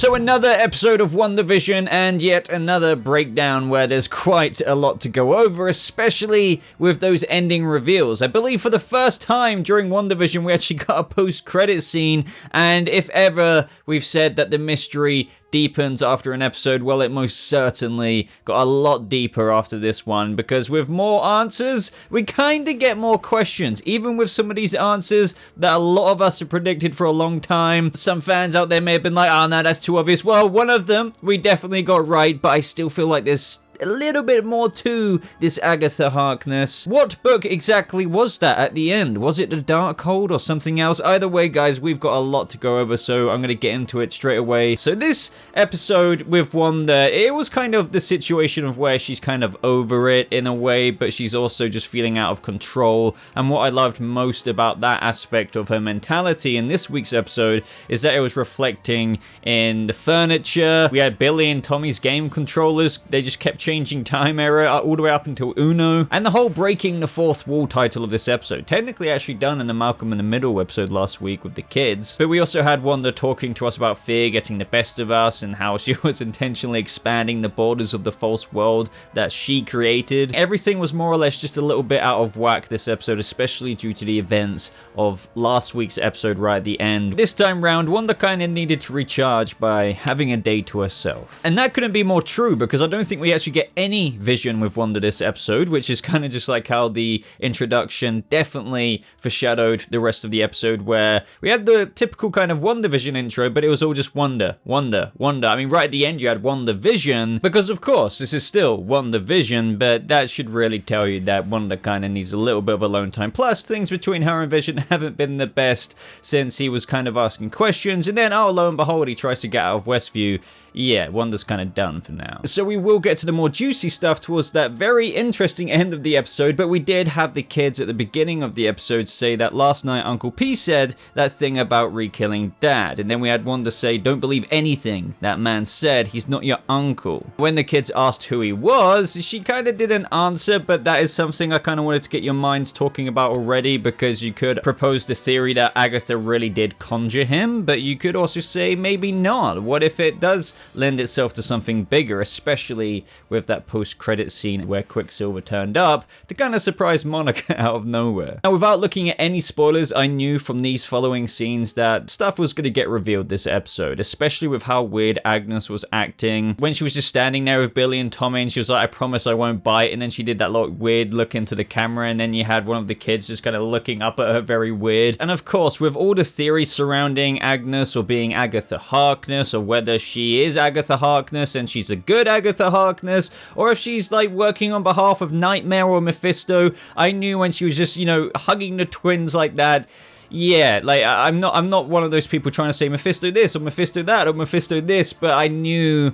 So another episode of WandaVision and yet another breakdown where there's quite a lot to go over, especially with those ending reveals. I believe for the first time during WandaVision we actually got a post-credit scene, and if ever we've said that the mystery deepens after an episode, well, it most certainly got a lot deeper after this one, because with more answers, we kind of get more questions, even with some of these answers that a lot of us have predicted for a long time. Some fans out there may have been like, oh no, that's too obvious. Well, one of them we definitely got right, but I still feel like there's a little bit more to this Agatha Harkness. What book exactly was that at the end? Was it the Darkhold or something else? Either way, guys, we've got a lot to go over, so I'm going to get into it straight away. So this episode with Wanda, it was kind of the situation of where she's kind of over it in a way, but she's also just feeling out of control. And what I loved most about that aspect of her mentality in this week's episode is that it was reflecting in the furniture. We had Billy and Tommy's game controllers. They just kept changing time error all the way up until Uno, and the whole breaking the fourth wall title of this episode, technically actually done in the Malcolm in the Middle episode last week with the kids. But we also had Wanda talking to us about fear getting the best of us and how she was intentionally expanding the borders of the false world that she created. Everything was more or less just a little bit out of whack this episode, especially due to the events of last week's episode right at the end. This time round, Wanda kind of needed to recharge by having a day to herself. And that couldn't be more true, because I don't think we actually get any vision with Wanda this episode, which is kind of just like how the introduction definitely foreshadowed the rest of the episode, where we had the typical kind of WandaVision intro, but it was all just Wanda. I mean, right at the end you had WandaVision, because of course this is still WandaVision, but that should really tell you that Wanda kind of needs a little bit of alone time. Plus, things between her and Vision haven't been the best since he was kind of asking questions, and then, oh, lo and behold, he tries to get out of Westview. Yeah, Wanda's kind of done for now. So we will get to the more juicy stuff towards that very interesting end of the episode, but we did have the kids at the beginning of the episode say that last night Uncle P said that thing about re-killing Dad, and then we had Wanda say, don't believe anything that man said, he's not your uncle. When the kids asked who he was, she kind of didn't answer, but that is something I kind of wanted to get your minds talking about already, because you could propose the theory that Agatha really did conjure him, but you could also say maybe not. What if it does lend itself to something bigger, especially with that post-credit scene where Quicksilver turned up to kind of surprise Monica out of nowhere. Now, without looking at any spoilers, I knew from these following scenes that stuff was going to get revealed this episode, especially with how weird Agnes was acting. When she was just standing there with Billy and Tommy and she was like, I promise I won't bite, and then she did that like weird look into the camera, and then you had one of the kids just kind of looking up at her very weird. And of course, with all the theories surrounding Agnes or being Agatha Harkness, or whether she is Agatha Harkness and she's a good Agatha Harkness, or if she's like working on behalf of Nightmare or Mephisto, I knew when she was just, you know, hugging the twins like that. Yeah, like I'm not one of those people trying to say Mephisto this or Mephisto that or Mephisto this, but I knew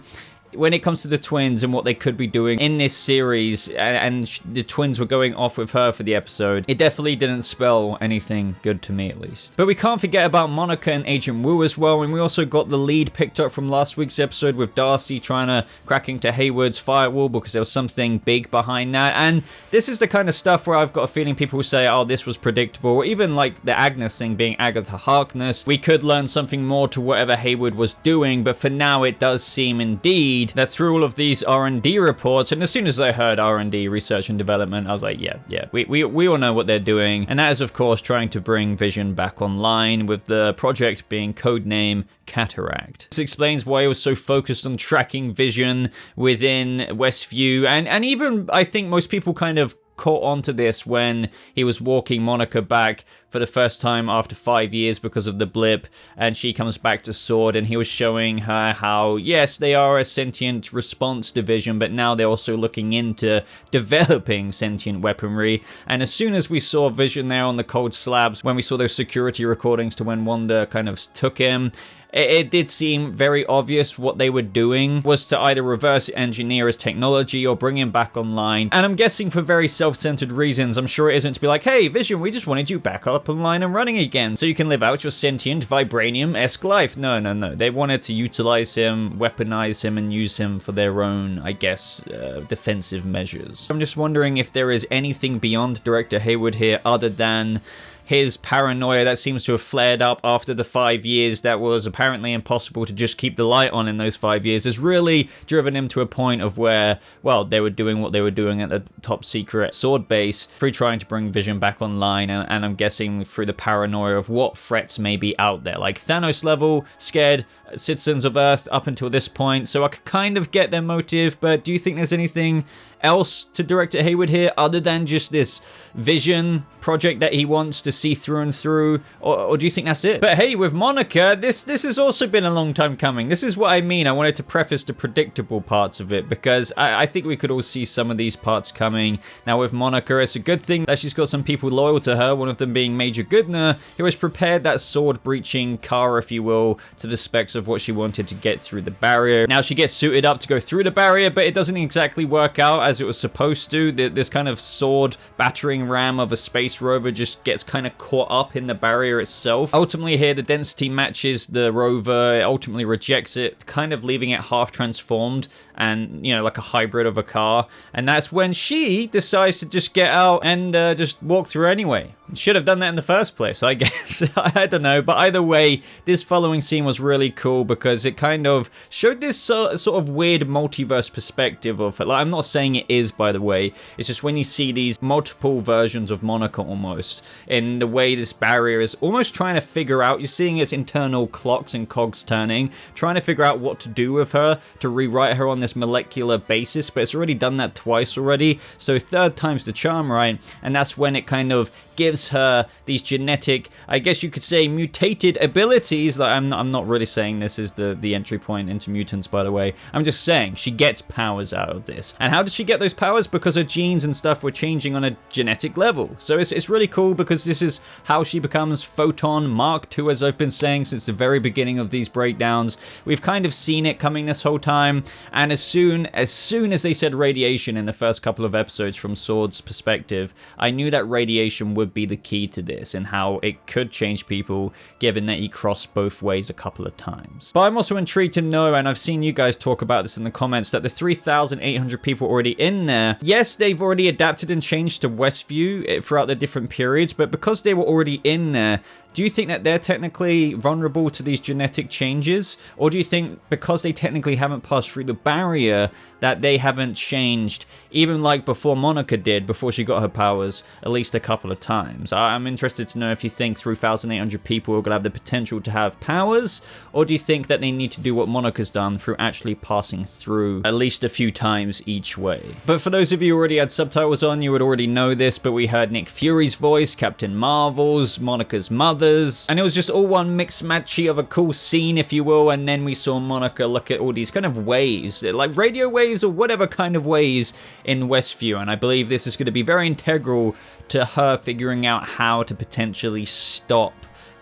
when it comes to the twins and what they could be doing in this series, and the twins were going off with her for the episode, it definitely didn't spell anything good to me, at least. But we can't forget about Monica and Agent Wu as well, and we also got the lead picked up from last week's episode with Darcy trying to crack into Hayward's firewall because there was something big behind that. And this is the kind of stuff where I've got a feeling people will say, oh, this was predictable, or even like the Agnes thing being Agatha Harkness. We could learn something more to whatever Hayward was doing, but for now it does seem indeed that through all of these R&D reports, and as soon as I heard R&D, research and development, I was like, yeah, we all know what they're doing, and that is of course trying to bring Vision back online, with the project being codename Cataract. This explains why he was so focused on tracking Vision within Westview, and even I think most people kind of caught onto this when he was walking Monica back for the first time after 5 years because of the blip, and she comes back to Sword, and he was showing her how, yes, they are a sentient response division, but now they're also looking into developing sentient weaponry. And as soon as we saw Vision there on the cold slabs, when we saw those security recordings to when Wanda kind of took him, it did seem very obvious what they were doing was to either reverse engineer his technology or bring him back online. And I'm guessing for very self-centered reasons. I'm sure it isn't to be like, hey, Vision, we just wanted you back up online and running again so you can live out your sentient, vibranium-esque life. No. They wanted to utilize him, weaponize him, and use him for their own, I guess, defensive measures. I'm just wondering if there is anything beyond Director Hayward here other than his paranoia that seems to have flared up after the 5 years that was apparently impossible to just keep the light on in those 5 years has really driven him to a point of where, well, they were doing what they were doing at the top secret sword base through trying to bring Vision back online, and I'm guessing through the paranoia of what threats may be out there, like Thanos level scared citizens of Earth up until this point. So I could kind of get their motive, but do you think there's anything else to Director Hayward here other than just this Vision project that he wants to see through and through, or do you think that's it? But hey, with Monica, this has also been a long time coming. This is what I mean. I wanted to preface the predictable parts of it, because I think we could all see some of these parts coming. Now with Monica, it's a good thing that she's got some people loyal to her, one of them being Major Goodner, who has prepared that sword-breaching car, if you will, to the specs of what she wanted to get through the barrier. Now she gets suited up to go through the barrier, but it doesn't exactly work out as it was supposed to. This kind of sword battering ram of a space rover just gets kind of caught up in the barrier itself. Ultimately here, the density matches the rover. It ultimately rejects it, kind of leaving it half transformed and, you know, like a hybrid of a car. And that's when she decides to just get out and just walk through anyway. Should have done that in the first place, I guess. I don't know, but either way, this following scene was really cool because it kind of showed this sort of weird multiverse perspective of it. Like, I'm not saying it is, by the way. It's just when you see these multiple versions of Monica almost, in the way this barrier is almost trying to figure out, you're seeing its internal clocks and cogs turning, trying to figure out what to do with her, to rewrite her on this molecular basis, but it's already done that twice already, so third time's the charm, right? And that's when it kind of gives her these genetic, I guess you could say, mutated abilities. Like, I'm not really saying this is the entry point into mutants, by the way. I'm just saying she gets powers out of this. And how did she get those powers? Because her genes and stuff were changing on a genetic level. So it's really cool because this is how she becomes Photon Mark II, as I've been saying since the very beginning of these breakdowns. We've kind of seen it coming this whole time, and as soon as they said radiation in the first couple of episodes from Sword's perspective, I knew that radiation would be the key to this and how it could change people, given that he crossed both ways a couple of times. But I'm also intrigued to know, and I've seen you guys talk about this in the comments, that the 3,800 people already in there, yes, they've already adapted and changed to Westview throughout the different periods, but because they were already in there, do you think that they're technically vulnerable to these genetic changes? Or do you think because they technically haven't passed through the barrier that they haven't changed, even like before Monica did, before she got her powers, at least a couple of times? I'm interested to know if you think 3,800 people are going to have the potential to have powers, or do you think that they need to do what Monica's done through actually passing through at least a few times each way? But for those of you who already had subtitles on, you would already know this, but we heard Nick Fury's voice, Captain Marvel's, Monica's mother's, and it was just all one mix matchy of a cool scene, if you will. And then we saw Monica look at all these kind of waves, like radio waves or whatever kind of ways in Westview, and I believe this is going to be very integral to her figuring out how to potentially stop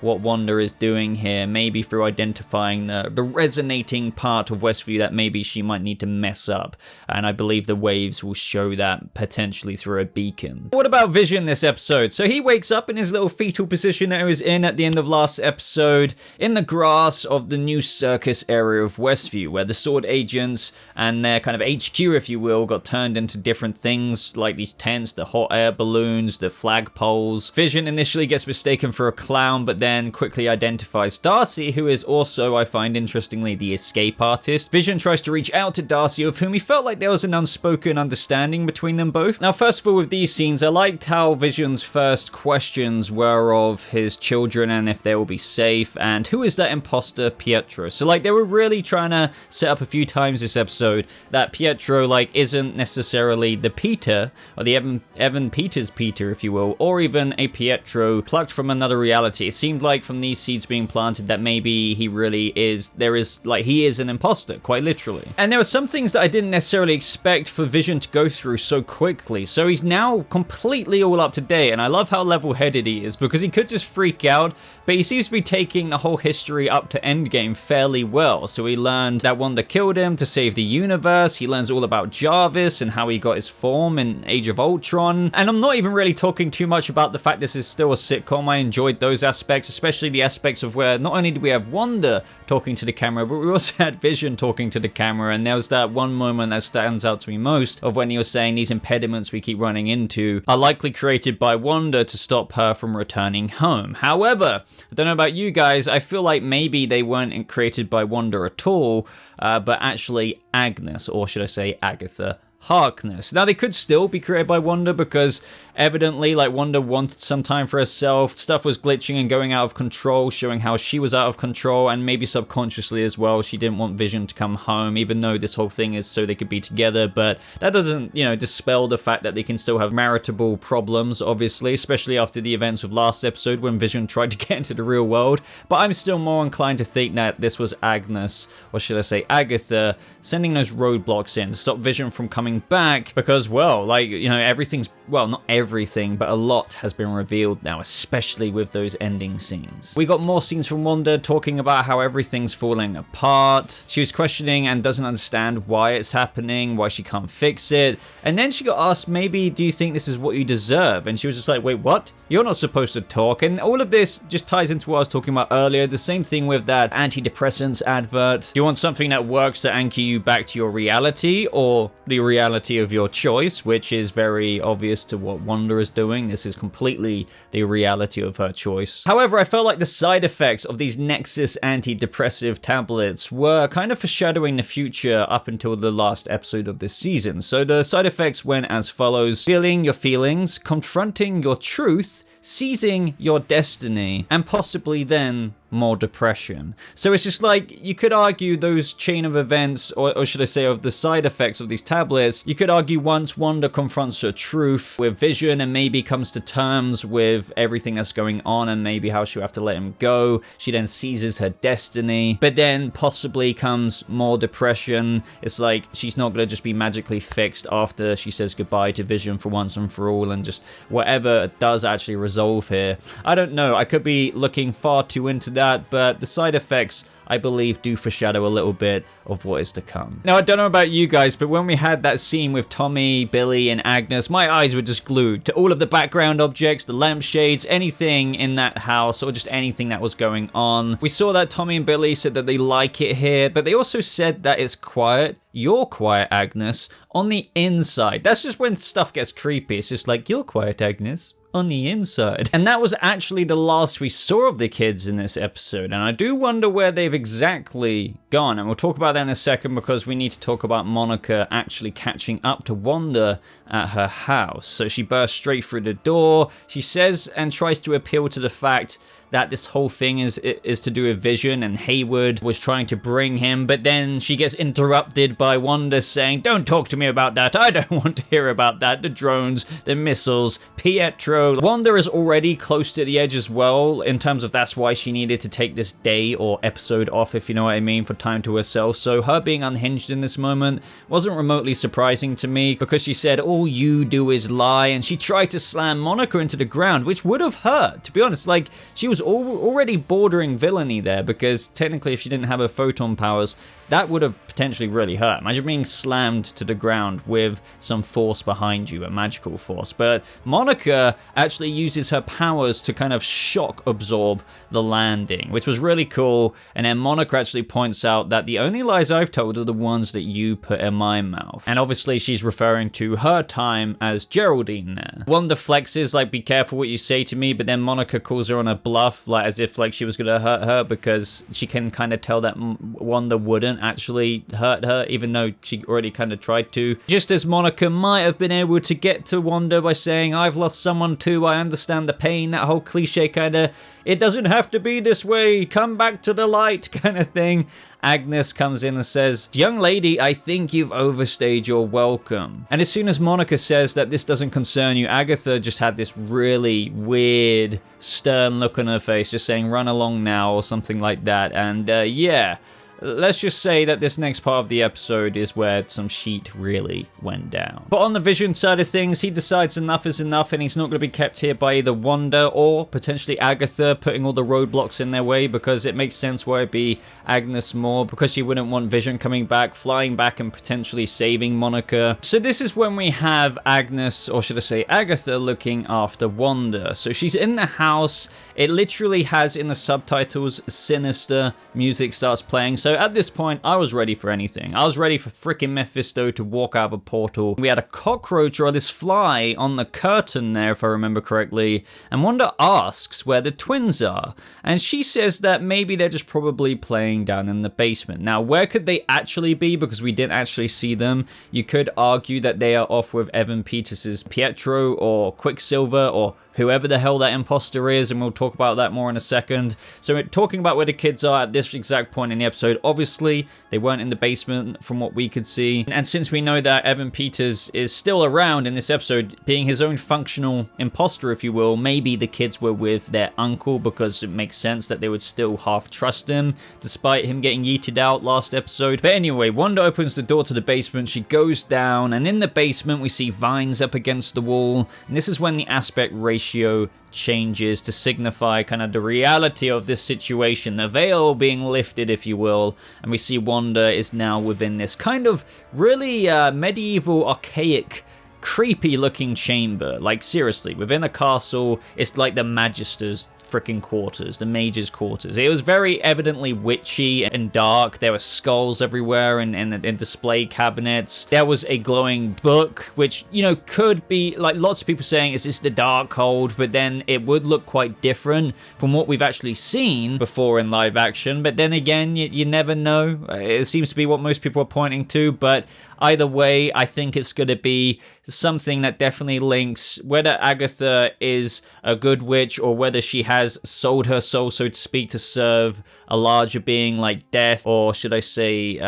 what Wanda is doing here, maybe through identifying the resonating part of Westview that maybe she might need to mess up, and I believe the waves will show that potentially through a beacon. What about Vision this episode? So he wakes up in his little fetal position that he was in at the end of last episode, in the grass of the new circus area of Westview, where the sword agents and their kind of HQ, if you will, got turned into different things, like these tents, the hot air balloons, the flagpoles. Vision initially gets mistaken for a clown, but then quickly identifies Darcy, who is also, I find interestingly, the escape artist. Vision tries to reach out to Darcy, of whom he felt like there was an unspoken understanding between them both. Now, first of all, with these scenes, I liked how Vision's first questions were of his children and if they will be safe, and who is that imposter Pietro. So like, they were really trying to set up a few times this episode that Pietro like isn't necessarily the Peter, or the Evan Peters Peter, if you will, or even a Pietro plucked from another reality. It seemed like from these seeds being planted that maybe he really is, he is an imposter, quite literally. And there were some things that I didn't necessarily expect for Vision to go through so quickly. So he's now completely all up to date, and I love how level-headed he is, because he could just freak out, but he seems to be taking the whole history up to Endgame fairly well. So he learned that Wanda killed him to save the universe, he learns all about Jarvis and how he got his form in Age of Ultron, and I'm not even really talking too much about the fact this is still a sitcom. I enjoyed those aspects, aspects, especially the aspects of where not only did we have Wanda talking to the camera, but we also had Vision talking to the camera. And there was that one moment that stands out to me most of when he was saying these impediments we keep running into are likely created by Wanda to stop her from returning home. However, I don't know about you guys, I feel like maybe they weren't created by Wanda at all, but actually Agnes, or should I say Agatha Harkness. Now, they could still be created by Wanda because evidently, like, Wanda wanted some time for herself. Stuff was glitching and going out of control, showing how she was out of control, and maybe subconsciously as well, she didn't want Vision to come home, even though this whole thing is so they could be together. But that doesn't, you know, dispel the fact that they can still have maritable problems, obviously, especially after the events of last episode when Vision tried to get into the real world. But I'm still more inclined to think that this was Agnes, or should I say Agatha, sending those roadblocks in to stop Vision from coming back, because, well, like, you know, everything's, well, not everything, but a lot has been revealed now, especially with those ending scenes. We got more scenes from Wanda talking about how everything's falling apart. She was questioning and doesn't understand why it's happening, why she can't fix it, and then she got asked, maybe, do you think this is what you deserve? And she was just like, wait, what? You're not supposed to talk. And all of this just ties into what I was talking about earlier. The same thing with that antidepressants advert. Do you want something that works to anchor you back to your reality, or the reality of your choice, which is very obvious to what Wanda is doing. This is completely the reality of her choice. However, I felt like the side effects of these Nexus antidepressive tablets were kind of foreshadowing the future up until the last episode of this season. So the side effects went as follows: feeling your feelings, confronting your truth, seizing your destiny, and possibly then more depression. So it's just like, you could argue those chain of events, or should I say of the side effects of these tablets, you could argue once Wanda confronts her truth with Vision and maybe comes to terms with everything that's going on and maybe how she'll have to let him go, she then seizes her destiny, but then possibly comes more depression. It's like she's not going to just be magically fixed after she says goodbye to Vision for once and for all, and just whatever does actually resolve here. I don't know, I could be looking far too into that, but the side effects, I believe, do foreshadow a little bit of what is to come. Now, I don't know about you guys, but when we had that scene with Tommy, Billy, and Agnes, my eyes were just glued to all of the background objects, the lampshades, anything in that house, or just anything that was going on. We saw that Tommy and Billy said that they like it here, but they also said that it's quiet. You're quiet, Agnes, on the inside. That's just when stuff gets creepy. It's just like, you're quiet, Agnes, on the inside. And that was actually the last we saw of the kids in this episode, and I do wonder where they've exactly gone, and we'll talk about that in a second because we need to talk about Monica actually catching up to Wanda at her house. So she bursts straight through the door. She says and tries to appeal to the fact that this whole thing is to do with Vision, and Hayward was trying to bring him, but then she gets interrupted by Wanda saying, don't talk to me about that, I don't want to hear about that, the drones, the missiles, Pietro. Wanda is already close to the edge as well, in terms of that's why she needed to take this day or episode off, if you know what I mean, for time to herself. So her being unhinged in this moment wasn't remotely surprising to me, because she said, all you do is lie, and she tried to slam Monica into the ground, which would have hurt, to be honest. Like, she was already bordering villainy there, because technically if she didn't have her photon powers, that would have potentially really hurt. Imagine being slammed to the ground with some force behind you, a magical force. But Monica actually uses her powers to kind of shock absorb the landing, which was really cool. And then Monica actually points out that the only lies I've told are the ones that you put in my mouth. And obviously she's referring to her time as Geraldine there. Wanda flexes like, be careful what you say to me, but then Monica calls her on a bluff, like as if like she was gonna hurt her, because she can kind of tell that Wanda wouldn't actually hurt her, even though she already kind of tried to. Just as Monica might have been able to get to Wanda by saying, I've lost someone too, I understand the pain, that whole cliche kind of, it doesn't have to be this way, come back to the light kind of thing. Agnes comes in and says, young lady, I think you've overstayed your welcome. And as soon as Monica says that this doesn't concern you, Agatha just had this really weird, stern look on her face, just saying, run along now, or something like that. And yeah, let's just say that this next part of the episode is where some shit really went down. But on the Vision side of things, he decides enough is enough and he's not going to be kept here by either Wanda or potentially Agatha putting all the roadblocks in their way, because it makes sense why it'd be Agnes more, because she wouldn't want Vision coming back, flying back and potentially saving Monica. So this is when we have Agnes, or should I say Agatha, looking after Wanda. So she's in the house. It literally has in the subtitles sinister music starts playing. So at this point, I was ready for anything. I was ready for freaking Mephisto to walk out of a portal. We had a cockroach or this fly on the curtain there, if I remember correctly. And Wanda asks where the twins are. And she says that maybe they're just probably playing down in the basement. Now, where could they actually be? Because we didn't actually see them. You could argue that they are off with Evan Peters' Pietro or Quicksilver or whoever the hell that imposter is, and we'll talk about that more in a second. So talking about where the kids are at this exact point in the episode, obviously they weren't in the basement from what we could see. And since we know that Evan Peters is still around in this episode, being his own functional imposter, if you will, maybe the kids were with their uncle, because it makes sense that they would still half trust him, despite him getting yeeted out last episode. But anyway, Wanda opens the door to the basement, she goes down, and in the basement we see vines up against the wall, and this is when the aspect ratio changes to signify kind of the reality of this situation, the veil being lifted, if you will, and we see Wanda is now within this kind of really medieval, archaic, creepy looking chamber. Like seriously, within a castle, it's like the Magister's freaking quarters, the mage's quarters. It was very evidently witchy and dark. There were skulls everywhere and display cabinets. There was a glowing book, which, you know, could be like lots of people saying, is this the Darkhold? But then it would look quite different from what we've actually seen before in live action. But then again, you never know. It seems to be what most people are pointing to. But either way, I think it's going to be something that definitely links whether Agatha is a good witch or whether she has sold her soul, so to speak, to serve a larger being like Death, or should I say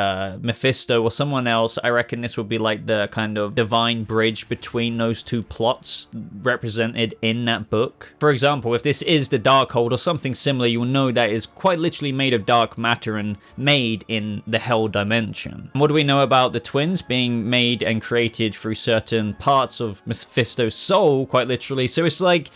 Mephisto or someone else. I reckon this would be like the kind of divine bridge between those two plots represented in that book. For example, if this is the Darkhold or something similar, you'll know that is quite literally made of dark matter and made in the Hell Dimension. And what do we know about the twins being made and created through certain parts of Mephisto's soul, quite literally? So it's like,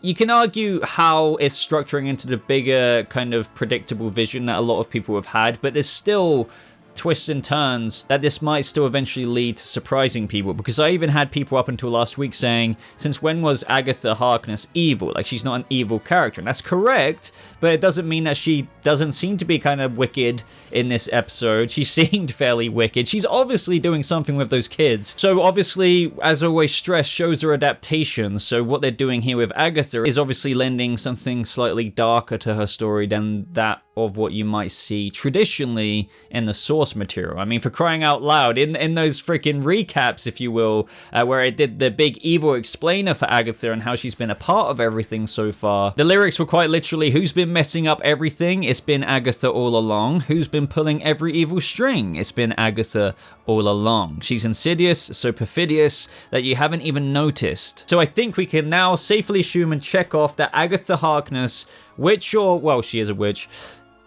you can argue how it's structuring into the bigger kind of predictable vision that a lot of people have had, but there's still twists and turns that this might still eventually lead to surprising people, because I even had people up until last week saying, since when was Agatha Harkness evil? Like, she's not an evil character, and that's correct, but it doesn't mean that she doesn't seem to be kind of wicked in this episode. She seemed fairly wicked. She's obviously doing something with those kids. So obviously, as always, stress shows are adaptations, so what they're doing here with Agatha is obviously lending something slightly darker to her story than that of what you might see traditionally in the source material. I mean, for crying out loud, in those freaking recaps, if you will, where I did the big evil explainer for Agatha and how she's been a part of everything so far, the lyrics were quite literally, who's been messing up everything? It's been Agatha all along. Who's been pulling every evil string? It's been Agatha all along. She's insidious, so perfidious that you haven't even noticed. So I think we can now safely assume and check off that Agatha Harkness, witch or, well, she is a witch,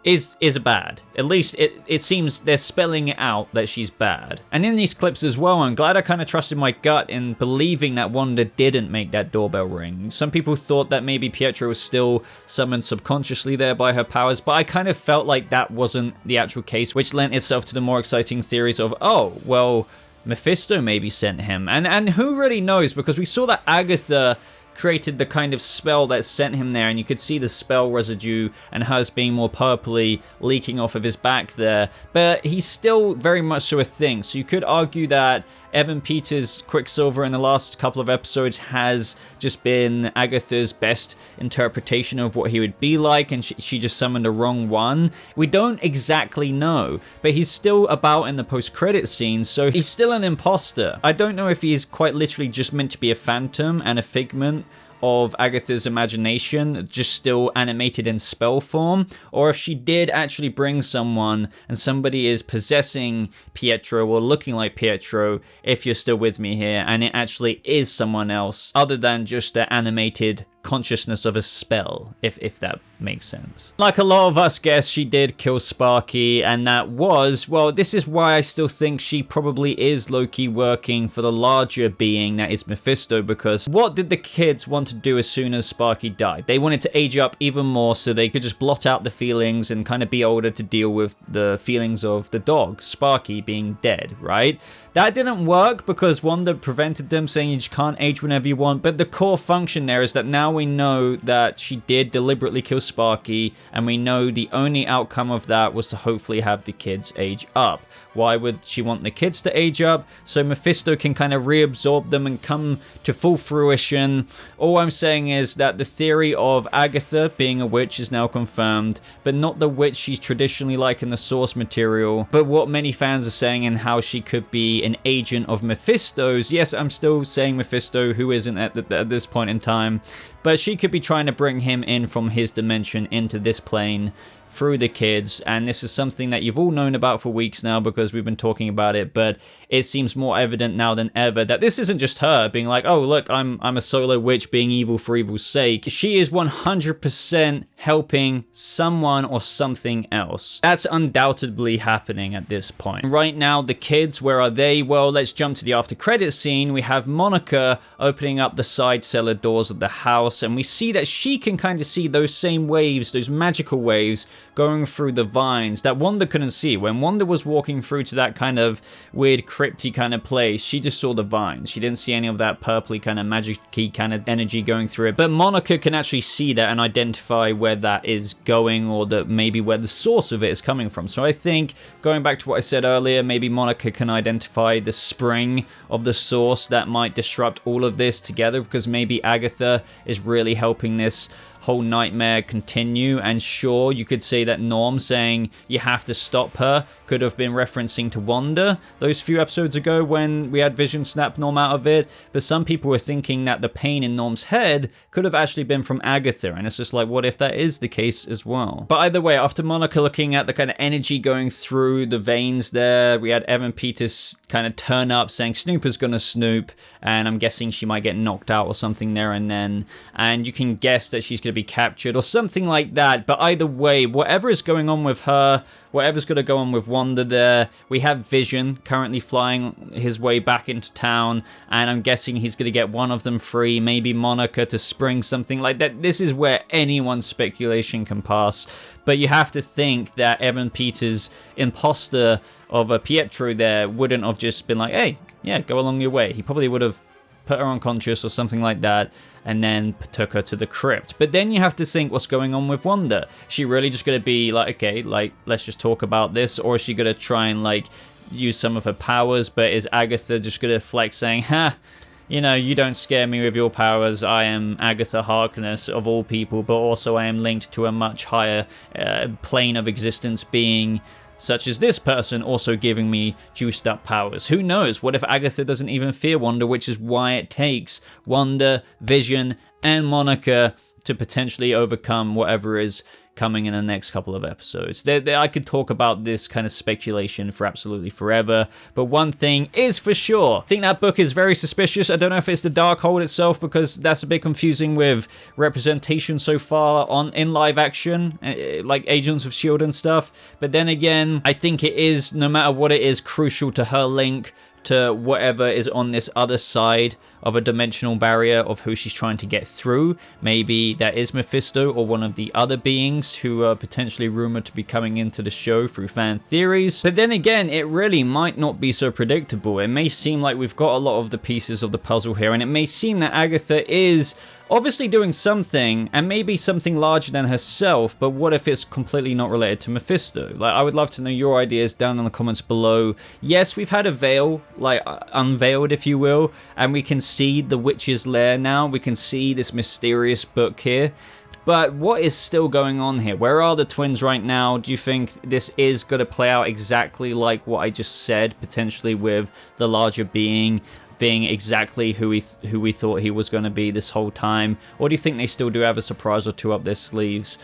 is bad. At least it seems they're spelling it out that she's bad. And in these clips as well, I'm glad I kind of trusted my gut in believing that Wanda didn't make that doorbell ring. Some people thought that maybe Pietro was still summoned subconsciously there by her powers, but I kind of felt like that wasn't the actual case, which lent itself to the more exciting theories of, oh, well, Mephisto maybe sent him. And who really knows, because we saw that Agatha created the kind of spell that sent him there, and you could see the spell residue and hers being more purpley leaking off of his back there, but he's still very much so a thing. So you could argue that Evan Peters' Quicksilver in the last couple of episodes has just been Agatha's best interpretation of what he would be like, and she just summoned the wrong one. We don't exactly know, but he's still about in the post-credit scene, so he's still an imposter. I don't know if he's quite literally just meant to be a phantom and a figment of Agatha's imagination, just still animated in spell form, or if she did actually bring someone and somebody is possessing Pietro or looking like Pietro, if you're still with me here, and it actually is someone else other than just the animated consciousness of a spell, if that makes sense. Like a lot of us guess, she did kill Sparky, and that was, well, this is why I still think she probably is low-key working for the larger being that is Mephisto, because what did the kids want to do as soon as Sparky died? They wanted to age up even more so they could just blot out the feelings and kind of be older to deal with the feelings of the dog, Sparky, being dead, right? That didn't work because Wanda prevented them, saying you just can't age whenever you want. But the core function there is that now we know that she did deliberately kill Sparky, and we know the only outcome of that was to hopefully have the kids age up. Why would she want the kids to age up? So Mephisto can kind of reabsorb them and come to full fruition. All I'm saying is that the theory of Agatha being a witch is now confirmed, but not the witch she's traditionally like in the source material, but what many fans are saying and how she could be an agent of Mephisto's. Yes, I'm still saying Mephisto, who isn't at this point in time, but she could be trying to bring him in from his dimension into this plane through the kids, and this is something that you've all known about for weeks now because we've been talking about it, but it seems more evident now than ever that this isn't just her being like, oh look, I'm a solo witch being evil for evil's sake. She is 100% helping someone or something else. That's undoubtedly happening at this point. Right now, the kids, where are they? Well, let's jump to the after credits scene. We have Monica opening up the side cellar doors of the house, and we see that she can kind of see those same waves, those magical waves going through the vines that Wanda couldn't see. When Wanda was walking through to that kind of weird crypty kind of place, she just saw the vines. She didn't see any of that purpley kind of magic-y kind of energy going through it. But Monica can actually see that and identify where that is going, or that maybe where the source of it is coming from. So I think, going back to what I said earlier, maybe Monica can identify the spring of the source that might disrupt all of this together, because maybe Agatha is really helping this whole nightmare continue. And sure, you could say that Norm saying you have to stop her could have been referencing to Wanda those few episodes ago when we had Vision snap Norm out of it, but some people were thinking that the pain in Norm's head could have actually been from Agatha, and it's just like, what if that is the case as well? But either way, after Monica looking at the kind of energy going through the veins there, we had Evan Peters kind of turn up saying Snooper's gonna snoop, and I'm guessing she might get knocked out or something there and then, and you can guess that she's gonna be captured or something like that. But either way, whatever is going on with her, whatever's going to go on with Wanda there, we have Vision currently flying his way back into town, and I'm guessing he's going to get one of them free, maybe Monica to spring, something like that. This is where anyone's speculation can pass, but you have to think that Evan Peters, imposter of a Pietro there, wouldn't have just been like, hey, yeah, go along your way. He probably would have put her unconscious or something like that, and then took her to the crypt. But then you have to think, what's going on with Wanda? Is she really just going to be like, okay, like, let's just talk about this? Or is she going to try and, like, use some of her powers? But is Agatha just going to flex saying, ha, you know, you don't scare me with your powers. I am Agatha Harkness of all people, but also I am linked to a much higher plane of existence being such as this person, also giving me juiced up powers. Who knows? What if Agatha doesn't even fear Wanda, which is why it takes Wanda, Vision, and Monica to potentially overcome whatever is coming in the next couple of episodes. I could talk about this kind of speculation for absolutely forever, but one thing is for sure, I think that book is very suspicious. I don't know if it's the Darkhold itself, because that's a bit confusing with representation so far in live action, like Agents of S.H.I.E.L.D. and stuff, but then again, I think it is, no matter what it is, crucial to her link to whatever is on this other side of a dimensional barrier of who she's trying to get through. Maybe that is Mephisto or one of the other beings who are potentially rumored to be coming into the show through fan theories. But then again, it really might not be so predictable. It may seem like we've got a lot of the pieces of the puzzle here, and it may seem that Agatha is obviously doing something, and maybe something larger than herself, but what if it's completely not related to Mephisto? Like, I would love to know your ideas down in the comments below. Yes, we've had a veil, like, unveiled, if you will, and we can see the Witches Lair now. We can see this mysterious book here. But what is still going on here? Where are the twins right now? Do you think this is going to play out exactly like what I just said, potentially with the larger being being exactly who we thought he was going to be this whole time? Or do you think they still do have a surprise or two up their sleeves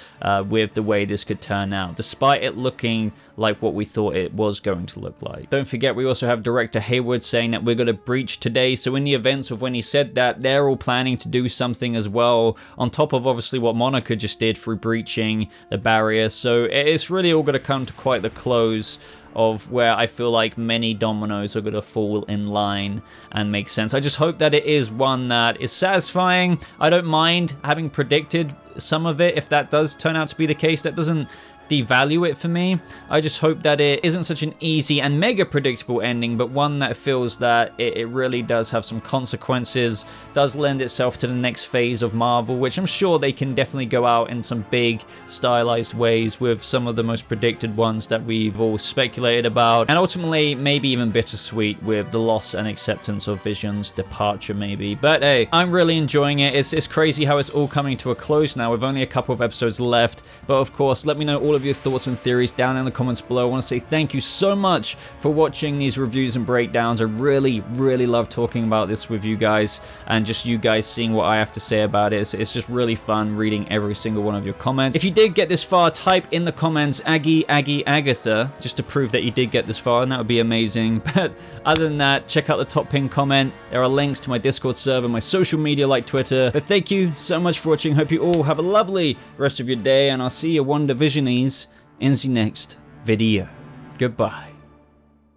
with the way this could turn out, despite it looking like what we thought it was going to look like? Don't forget, we also have director Hayward saying that we're going to breach today, so in the events of when he said that, they're all planning to do something as well, on top of obviously what Monica just did through breaching the barrier. So it's really all going to come to quite the close of where I feel like many dominoes are going to fall in line and make sense. I just hope that it is one that is satisfying. I don't mind having predicted some of it if that does turn out to be the case. That doesn't devalue it for me. I just hope that it isn't such an easy and mega predictable ending, but one that feels that it really does have some consequences, does lend itself to the next phase of Marvel, which I'm sure they can definitely go out in some big stylized ways with some of the most predicted ones that we've all speculated about, and ultimately maybe even bittersweet with the loss and acceptance of Vision's departure maybe. But hey, I'm really enjoying it. It's crazy how it's all coming to a close now with only a couple of episodes left, but of course let me know all of your thoughts and theories down in the comments below. I want to say thank you so much for watching these reviews and breakdowns. I really love talking about this with you guys and just you guys seeing what I have to say about it. It's just really fun reading every single one of your comments. If you did get this far, type in the comments Aggie Agatha just to prove that you did get this far, and that would be amazing. But other than that, check out the top pinned comment. There are links to my Discord server, my social media like Twitter. But thank you so much for watching. Hope you all have a lovely rest of your day, and I'll see you WandaVisionies in the next video. Goodbye.